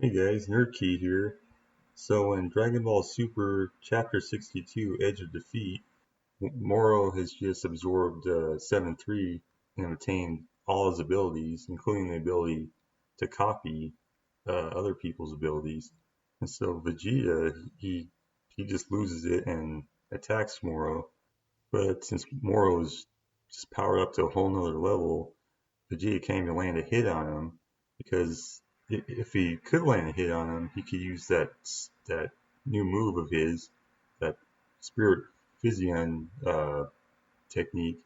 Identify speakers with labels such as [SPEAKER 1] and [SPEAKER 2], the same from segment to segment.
[SPEAKER 1] Hey guys, NerdKi here. So in Dragon Ball Super Chapter 62, Edge of Defeat, Morro has just absorbed 7-3 and obtained all his abilities, including the ability to copy other people's abilities. And so Vegeta, he just loses it and attacks Morro. But since Morro is just powered up to a whole nother level, Vegeta can't even land a hit on him because if he could land a hit on him, he could use that new move of his, that Spirit Physian technique.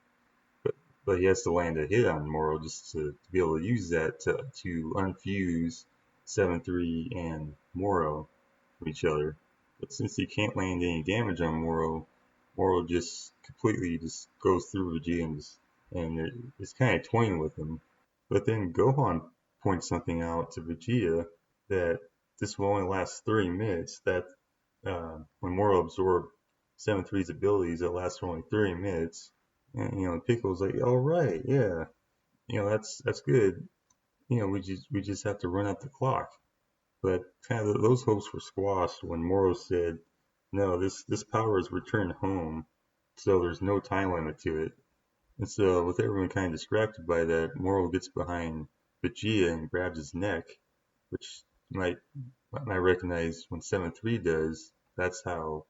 [SPEAKER 1] But he has to land a hit on Moro just to be able to use that to unfuse 7-3 and Moro from each other. But since he can't land any damage on Moro, Moro just completely just goes through Vegeta and it's kind of toying with him. But then Gohan points something out to Vegeta that this will only last 30 minutes. That when Moro absorbed 7-3's abilities, it lasts for only 30 minutes. And Piccolo's like, "All right, yeah, that's good. We just have to run out the clock." But kind of those hopes were squashed when Moro said, "No, this power is returned home, so there's no time limit to it." And so, with everyone kind of distracted by that, Moro gets behind Vegeta and grabs his neck, which you might recognize when 7-3 does. That's how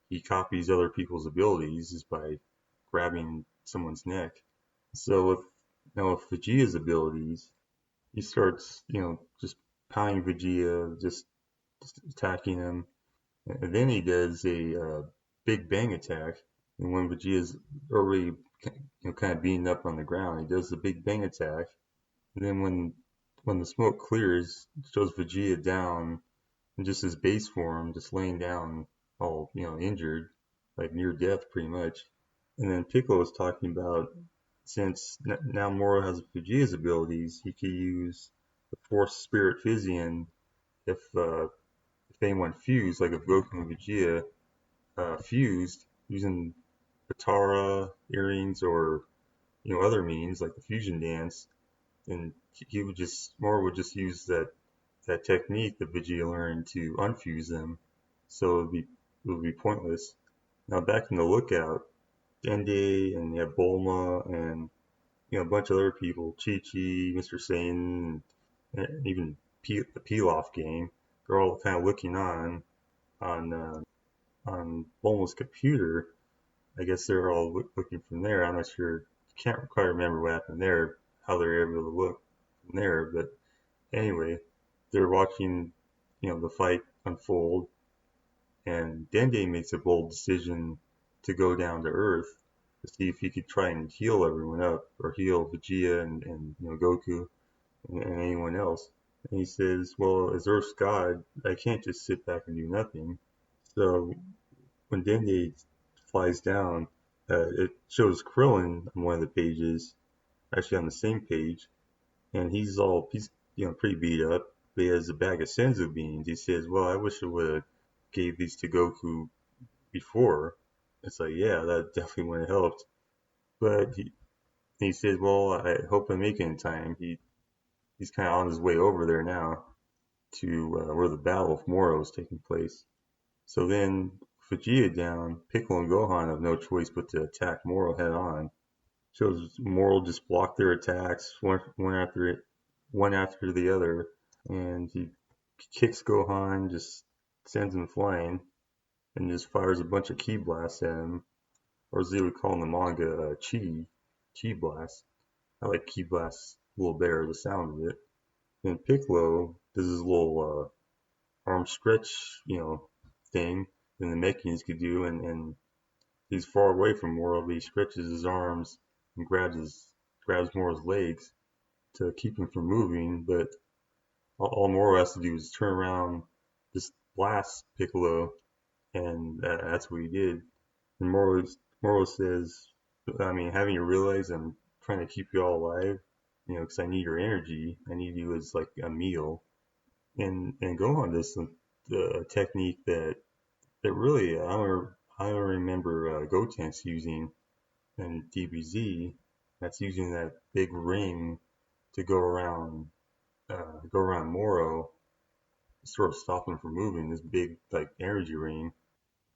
[SPEAKER 1] he copies other people's abilities, is by grabbing someone's neck. So with Vegeta's abilities, he starts just pounding Vegeta, just attacking him, and then he does a big bang attack. And when Vegeta's already kind of beaten up on the ground, he does the big bang attack. And then when the smoke clears, it shows Vegeta down in just his base form, just laying down all injured, like near death pretty much. And then Piccolo was talking about, since now Moro has Vegeta's abilities, he could use the Force Spirit Physian if anyone fused, like if Goku and Vegeta fused using Katara earrings or other means like the fusion dance, and he would just Moro would just use that technique that Vegeta learned to unfuse them, so it would be pointless. Now back in the Lookout, Dende and you have Bulma and a bunch of other people, Chi Chi, Mr. Satan, and even the Pilaf gang. They're all kind of looking on on Bulma's computer. I guess they're all looking from there. I'm not sure. Can't quite remember what happened there, how they're able to look from there. But anyway, they're watching, the fight unfold, and Dende makes a bold decision to go down to Earth to see if he could try and heal everyone up, or heal Vegeta and Goku and anyone else. And he says, "Well, as Earth's God, I can't just sit back and do nothing." So when Dende flies down, it shows Krillin on one of the pages, actually on the same page, and he's pretty beat up. But he has a bag of senzu beans. He says, "Well, I wish I would have gave these to Goku before." It's like, yeah, that definitely would have helped. But he says, "Well, I hope I make it in time." He's kind of on his way over there now to where the Battle of Morro is taking place. So then, Vegeta down, Piccolo and Gohan have no choice but to attack Morro head on. Shows Morro just block their attacks one after the other, and he kicks Gohan, just sends him flying, and just fires a bunch of ki blasts at him, or as they would call in the manga, chi blast. I like ki blasts a little better, the sound of it. And Piccolo does his little arm stretch, thing than the Mechans could do, and he's far away from Moro, but he stretches his arms and grabs Moro's legs to keep him from moving. But all Moro has to do is turn around, just blast Piccolo, and that's what he did. And Moro says, "I mean, haven't you realized I'm trying to keep you all alive? Because I need your energy. I need you as like a meal." And Gohan does the technique that really I don't remember Gotenks using in DBZ. That's using that big ring to go around Moro, sort of stop him from moving, this big like energy ring.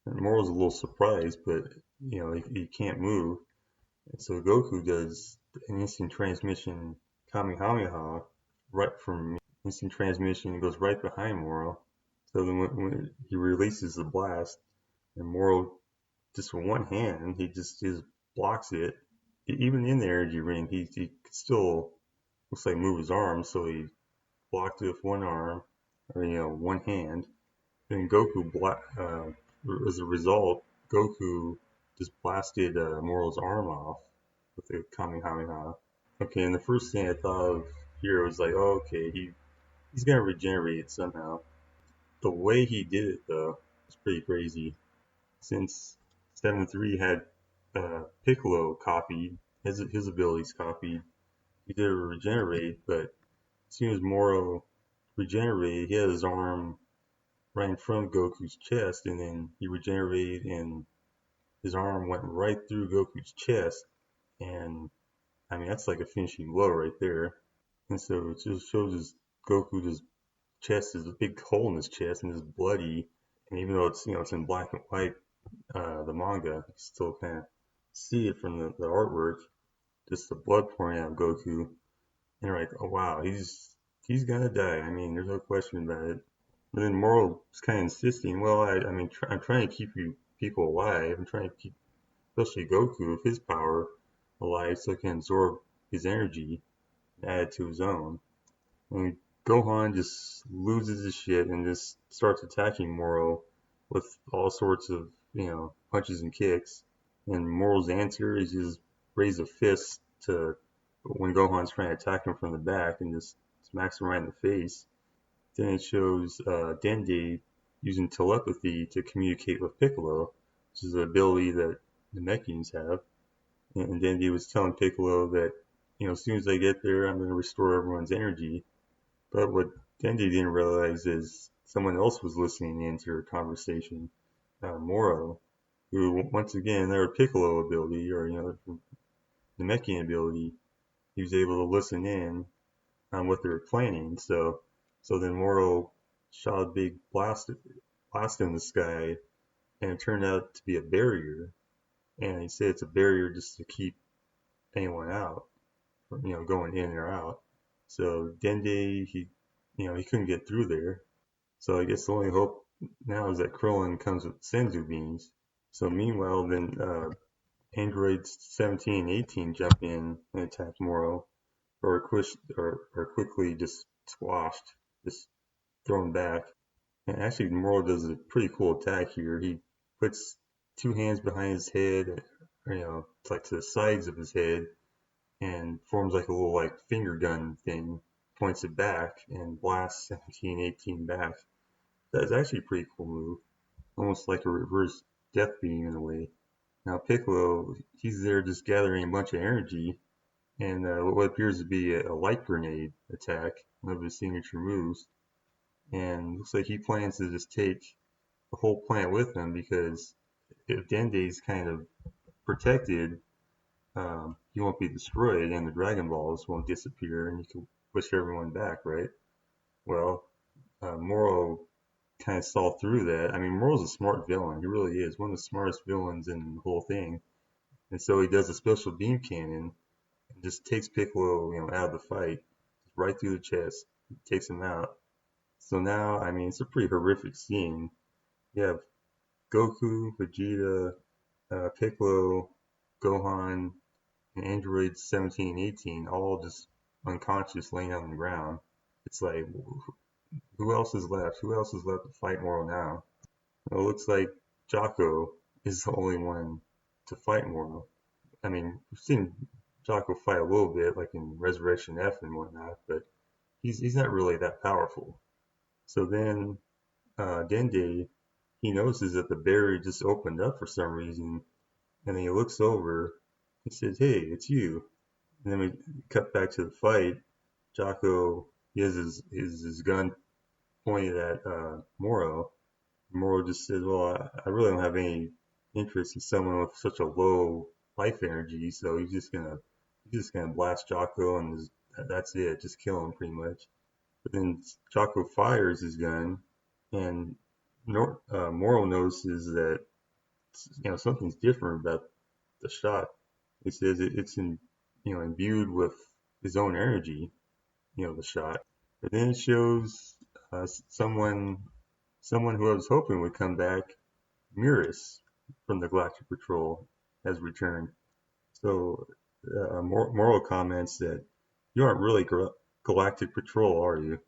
[SPEAKER 1] And Moro's a little surprised, but he can't move. And so Goku does an instant transmission Kamehameha right from instant transmission. It goes right behind Moro. So then when he releases the blast, and Moro just with one hand, he just blocks it. Even in the energy ring, he still looks like move his arm, so he blocked it with one arm, or one hand. Then as a result, Goku just blasted Moro's arm off with the Kamehameha. Okay, and the first thing I thought of here was like, oh, okay, he's gonna regenerate it somehow. The way he did it though was pretty crazy. Since 7-3 had Piccolo copied, his abilities copied, he did regenerate, but as soon as Moro regenerated, he had his arm right in front of Goku's chest, and then he regenerated, and his arm went right through Goku's chest, and I mean that's like a finishing blow right there. And so it just shows Goku's chest is a big hole in his chest, and it's bloody. And even though it's in black and white, the manga, you still kind of see it from the artwork, just the blood pouring out of Goku. And you're like, oh wow, he's gonna die. I mean, there's no question about it. But then Morrow is kind of insisting, well, I mean, I'm trying to keep you people alive. I'm trying to keep, especially Goku, with his power alive, so he can absorb his energy and add it to his own. And Gohan just loses his shit and just starts attacking Morrow with all sorts of, punches and kicks. And Morrow's answer is just raise a fist to when Gohan's trying to attack him from the back and just smacks him right in the face. Then it shows Dende using telepathy to communicate with Piccolo, which is an ability that the Namekians have. And Dende was telling Piccolo that, as soon as I get there, I'm going to restore everyone's energy. But what Dende didn't realize is someone else was listening in to their conversation, Morro, who, once again, their Piccolo ability, or, the Namekian ability, he was able to listen in on what they were planning. So then Morro shot a big blast in the sky, and it turned out to be a barrier. And he said it's a barrier just to keep anyone out from, going in or out. So Dende, he couldn't get through there. So I guess the only hope now is that Krillin comes with Senzu beans. So meanwhile, then androids 17 and 18 jump in and attack Morro, or quickly just squashed, just thrown back. And actually, Morro does a pretty cool attack here. He puts two hands behind his head, like to the sides of his head, and forms like a little like finger gun thing, points it back, and blasts 17, 18 back. That's actually a pretty cool move, almost like a reverse death beam in a way. Now Piccolo, he's there just gathering a bunch of energy, and what appears to be a light grenade attack, one of his signature moves. And looks like he plans to just take the whole planet with him, because if Dende's kind of protected, he won't be destroyed, and the Dragon Balls won't disappear, and you can push everyone back, right? Well, Morro kind of saw through that. I mean, Morro's a smart villain. He really is one of the smartest villains in the whole thing. And so he does a special beam cannon and just takes Piccolo, out of the fight, right through the chest, takes him out. So now, I mean, it's a pretty horrific scene. You have Goku, Vegeta, Piccolo, Gohan, and androids 17 and 18 all just unconscious, laying on the ground. It's like, who else is left? Who else is left to fight Morro now? Well, it looks like Jocko is the only one to fight Morro. I mean, we've seen Jocko fight a little bit, like in Resurrection F and whatnot, but he's not really that powerful. So then Dende, he notices that the barrier just opened up for some reason, and then he looks over. He says, "Hey, it's you." And then we cut back to the fight. Jocko, he has his gun pointed at Morro. Morro just says, "Well, I really don't have any interest in someone with such a low life energy, so he's just gonna blast Jocko, and that's it, just kill him pretty much." But then Jocko fires his gun, and Morro notices that something's different about the shot. He says it's imbued with his own energy, the shot. But then it shows someone who I was hoping would come back, Miras from the Galactic Patrol, has returned. So Morrow comments that you aren't really Galactic Patrol, are you?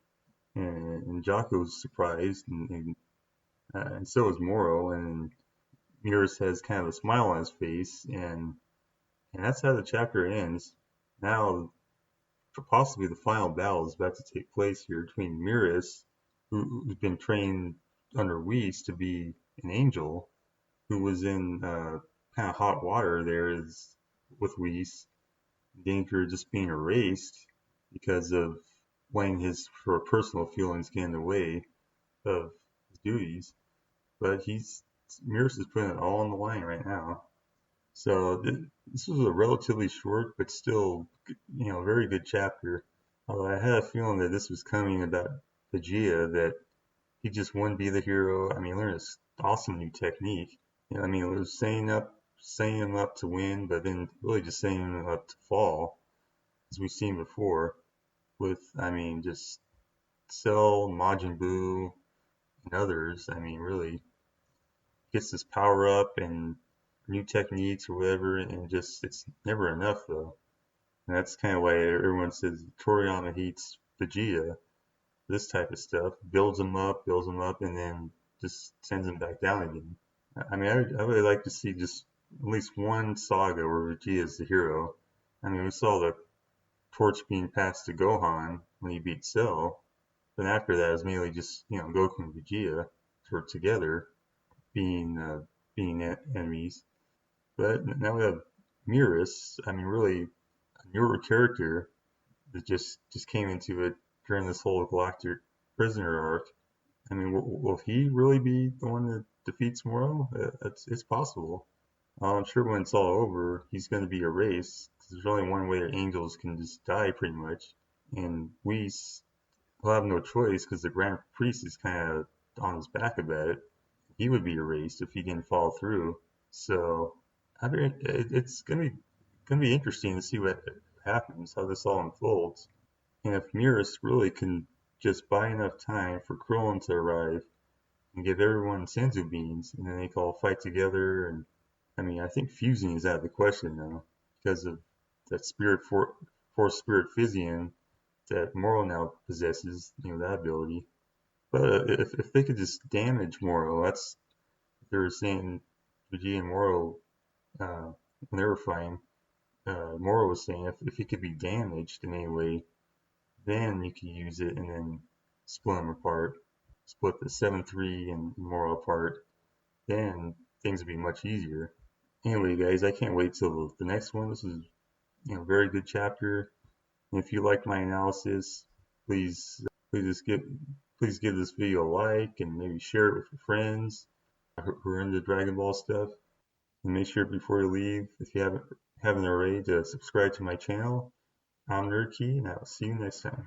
[SPEAKER 1] And Jocko's surprised, and so is Morrow, and Miras has kind of a smile on his face, and that's how the chapter ends. Now, possibly the final battle is about to take place here between Miras, who's been trained under Whis to be an angel, who was in kind of hot water there with Whis, danger of just being erased because of letting his personal feelings get in the way of his duties. But Miras is putting it all on the line right now. So this was a relatively short but still, very good chapter. Although I had a feeling that this was coming about Vegeta, that he just wouldn't be the hero. I mean, learn this awesome new technique. I mean, it was setting him up to win, but then really just setting him up to fall, as we've seen before. With, I mean, just Cell, Majin Buu, and others. I mean, really gets this power up and new techniques or whatever, and just it's never enough though. And that's kind of why everyone says Toriyama hates Vegeta. This type of stuff builds him up, and then just sends him back down again. I mean, I really like to see just at least one saga where Vegeta is the hero. I mean, we saw the torch being passed to Gohan when he beat Cell, but after that, it was mainly just Goku and Vegeta were together being enemies. But now we have Miras. I mean, really a newer character that just came into it during this whole Galactic Prisoner arc. I mean, will he really be the one that defeats Morrow? It's possible. I'm sure when it's all over, he's going to be erased. 'Cause there's only one way that angels can just die, pretty much. And Whis will have no choice because the Grand Priest is kind of on his back about it. He would be erased if he didn't follow through. So I mean, it's gonna be interesting to see what happens, how this all unfolds, and if Miras really can just buy enough time for Krillin to arrive and give everyone senzu beans, and then they can all fight together. And I mean, I think fusing is out of the question now because of that force spirit Physium that Morrow now possesses, that ability. But if they could just damage Morrow, that's they were saying Vegeta and Morrow when they were fighting. Morrow was saying if he could be damaged in any way, then you can use it and then split them apart, split the 7-3 and Morrow apart. Then things would be much easier. Anyway, guys, I can't wait till the next one. This is a very good chapter. And if you like my analysis, please give this video a like and maybe share it with your friends who are into Dragon Ball stuff. And make sure before you leave, if you haven't already, to subscribe to my channel. I'm NerdKi, and I'll see you next time.